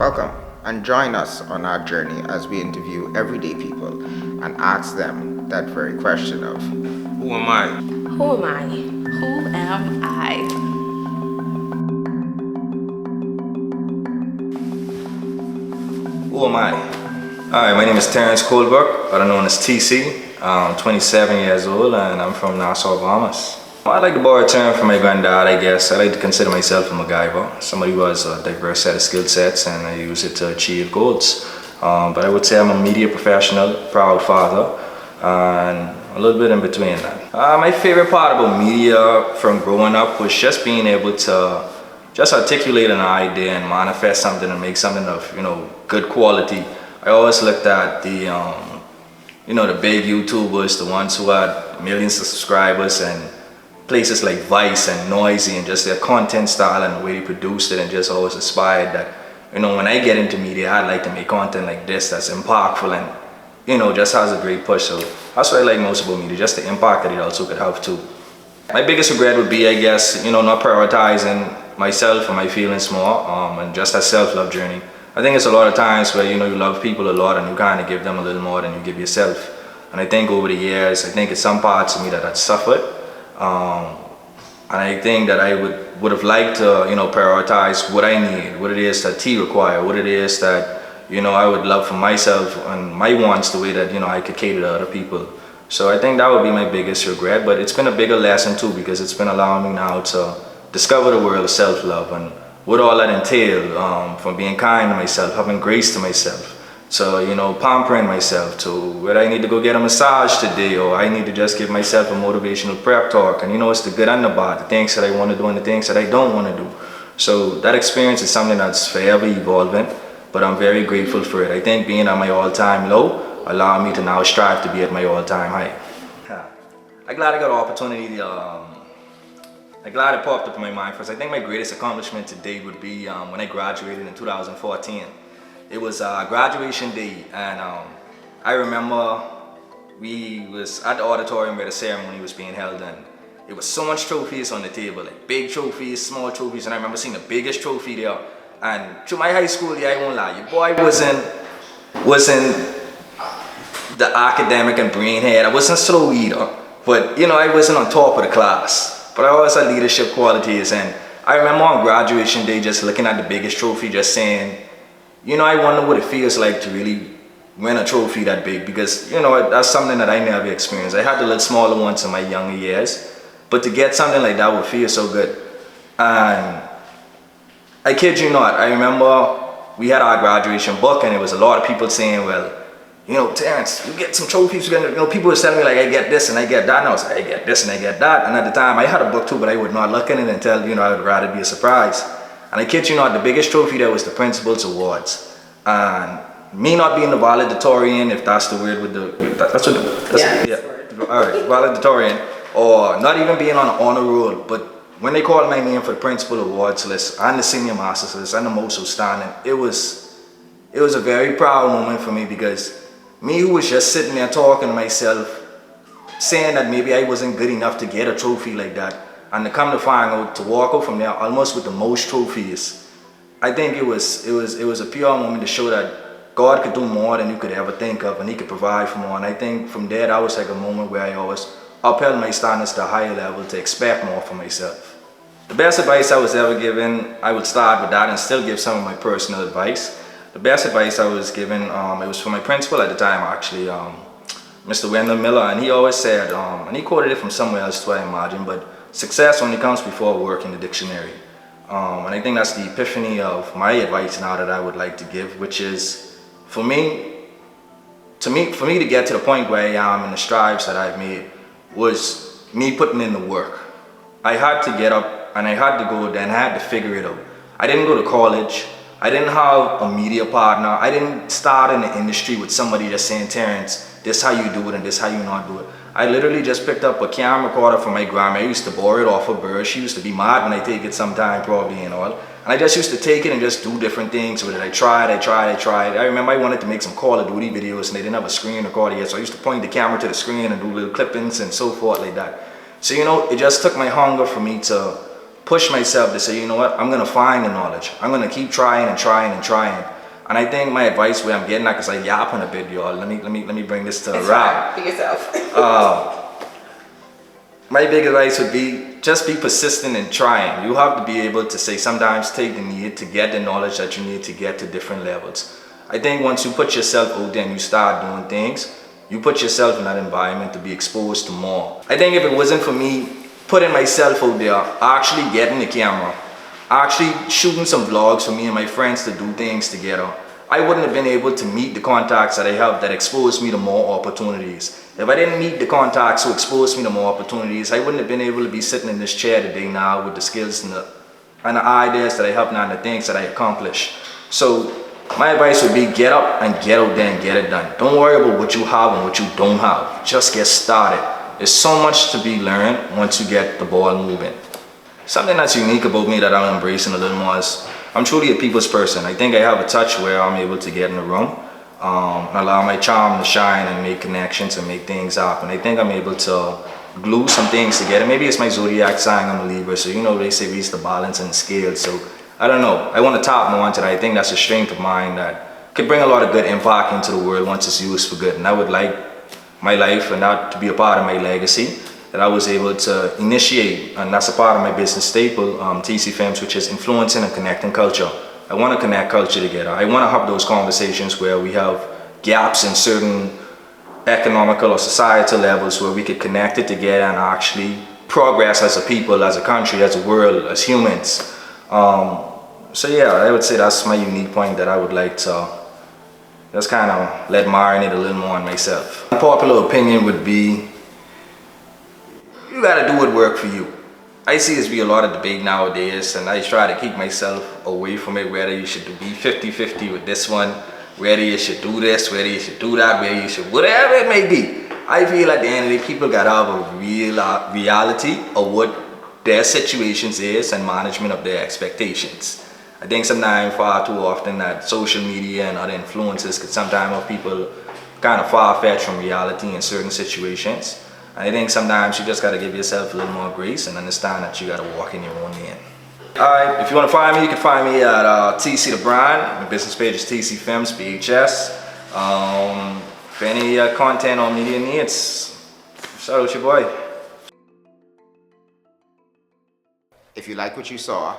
Welcome and join us on our journey as we interview everyday people and ask them that very question of, who am I? Who am I? Who am I? Who am I? Alright, my name is Terrance Colebrook, better known as TC. I'm 27 years old and I'm from Nassau, Bahamas. I like to borrow a term from my granddad, I guess. I like to consider myself a MacGyver, somebody who has a diverse set of skill sets and I use it to achieve goals. But I would say I'm a media professional, proud father, and a little bit in between that. My favorite part about media from growing up was just being able to just articulate an idea and manifest something and make something of, good quality. I always looked at the, the big YouTubers, the ones who had millions of subscribers, and places like Vice and Noisy, and just their content style and the way they produced it, and just always aspired that, when I get into media, I'd like to make content like this that's impactful and, just has a great push. So that's what I like most about media, just the impact that it also could have too. My biggest regret would be, I guess, not prioritizing myself and my feelings more, and just that self-love journey. I think it's a lot of times where, you love people a lot and you kind of give them a little more than you give yourself. And I think over the years, I think it's some parts of me that had suffered. And I think that I would have liked to, prioritize what I need, what it is that T require, what it is that, I would love for myself and my wants the way that, I could cater to other people. So I think that would be my biggest regret, but it's been a bigger lesson too, because it's been allowing me now to discover the world of self-love and what all that entails, from being kind to myself, having grace to myself. So, pampering myself to whether I need to go get a massage today or I need to just give myself a motivational prep talk. And it's the good and the bad, the things that I want to do and the things that I don't want to do. So that experience is something that's forever evolving, but I'm very grateful for it. I think being at my all-time low allowed me to now strive to be at my all-time high. I'm glad I got an opportunity. I'm glad it popped up in my mind first. I think my greatest accomplishment to date would be when I graduated in 2014. It was graduation day, and I remember we was at the auditorium where the ceremony was being held, and it was so much trophies on the table, like big trophies, small trophies, and I remember seeing the biggest trophy there. And through my high school, I won't lie, your boy wasn't the academic and brainhead. I wasn't slow either, but I wasn't on top of the class. But I always had leadership qualities, and I remember on graduation day just looking at the biggest trophy, just saying, I wonder what it feels like to really win a trophy that big, because, that's something that I never experienced. I had the little smaller ones in my younger years, but to get something like that would feel so good. And I kid you not, I remember we had our graduation book and it was a lot of people saying, well, Terrance, you get some trophies, people were telling me like, I get this and I get that, and I was like, I get this and I get that. And at the time I had a book too, but I would not look at it until, I would rather be a surprise. And I kid you not, the biggest trophy there was the Principal's Awards. And me not being the valedictorian, if that's the word with the, alright, valedictorian, or not even being on an honor roll, but when they called my name for the Principal Awards list and the Senior Masters list and the most outstanding, it was a very proud moment for me, because me who was just sitting there talking to myself, saying that maybe I wasn't good enough to get a trophy like that, and to come to find out, to walk out from there almost with the most trophies, I think it was a pure moment to show that God could do more than you could ever think of, and He could provide for more. And I think from there, that was like a moment where I always upheld my standards to a higher level to expect more from myself. The best advice I was ever given, I would start with that and still give some of my personal advice. The best advice I was given, it was from my principal at the time actually, Mr. Wendell Miller, and he always said, and he quoted it from somewhere else too, I imagine, but success only comes before work in the dictionary. And I think that's the epiphany of my advice now that I would like to give, which is, for me to get to the point where I am and the strides that I've made was me putting in the work. I had to get up and I had to go there and I had to figure it out. I didn't go to college. I didn't have a media partner. I didn't start in the industry with somebody just saying, Terrance, this how you do it and this how you not do it. I literally just picked up a camera recorder from my grandma. I used to borrow it off of her. She used to be mad when I take it sometime, probably, and all. And I just used to take it and just do different things with it. I tried. I remember I wanted to make some Call of Duty videos and they didn't have a screen recorder yet. So I used to point the camera to the screen and do little clippings and so forth like that. So, it just took my hunger for me to push myself to say, I'm going to find the knowledge. I'm going to keep trying and trying and trying. And I think my advice where I'm getting at, because I yapping a bit, y'all. Let me bring this to a wrap. Be yourself. My big advice would be just be persistent in trying. You have to be able to say sometimes take the need to get the knowledge that you need to get to different levels. I think once you put yourself out there and you start doing things, you put yourself in that environment to be exposed to more. I think if it wasn't for me putting myself out there, actually getting the camera, actually shooting some vlogs for me and my friends to do things together, I wouldn't have been able to meet the contacts that I have that exposed me to more opportunities. If I didn't meet the contacts who exposed me to more opportunities, I wouldn't have been able to be sitting in this chair today now with the skills and the ideas that I have now and the things that I accomplish. So my advice would be get up and get out there and get it done. Don't worry about what you have and what you don't have. Just get started. There's so much to be learned once you get the ball moving. Something that's unique about me that I'm embracing a little more is I'm truly a people's person. I think I have a touch where I'm able to get in the room and allow my charm to shine and make connections and make things happen. I think I'm able to glue some things together. Maybe it's my zodiac sign, I'm a Libra, so you know they say we used to balance and scale. So I don't know. I want to tap more into that. I think that's a strength of mine that could bring a lot of good impact into the world once it's used for good. And I would like my life and that to be a part of my legacy that I was able to initiate, and that's a part of my business staple, tcfilmz, which is influencing and connecting culture. I want to connect culture together. I want to have those conversations where we have gaps in certain economical or societal levels where we could connect it together and actually progress as a people, as a country, as a world, as humans. So yeah, I would say that's my unique point that I would like to just kind of let marinate a little more on myself. My popular opinion would be, you gotta do what work for you. I see this be a lot of debate nowadays, and I try to keep myself away from it, whether you should be 50-50 with this one, whether you should do this, whether you should do that, whether you should, whatever it may be. I feel at the end of the day, people gotta have a real reality of what their situations is and management of their expectations. I think sometimes far too often that social media and other influences could sometimes have people kind of far-fetched from reality in certain situations. I think sometimes you just got to give yourself a little more grace and understand that you got to walk in your own lane. Alright, if you want to find me, you can find me at TC the Brand. My business page is tcfilmz, BHS. For any content or media needs, shout out your boy. If you like what you saw,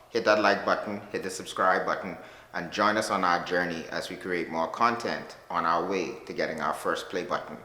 hit that like button, hit the subscribe button, and join us on our journey as we create more content on our way to getting our first play button.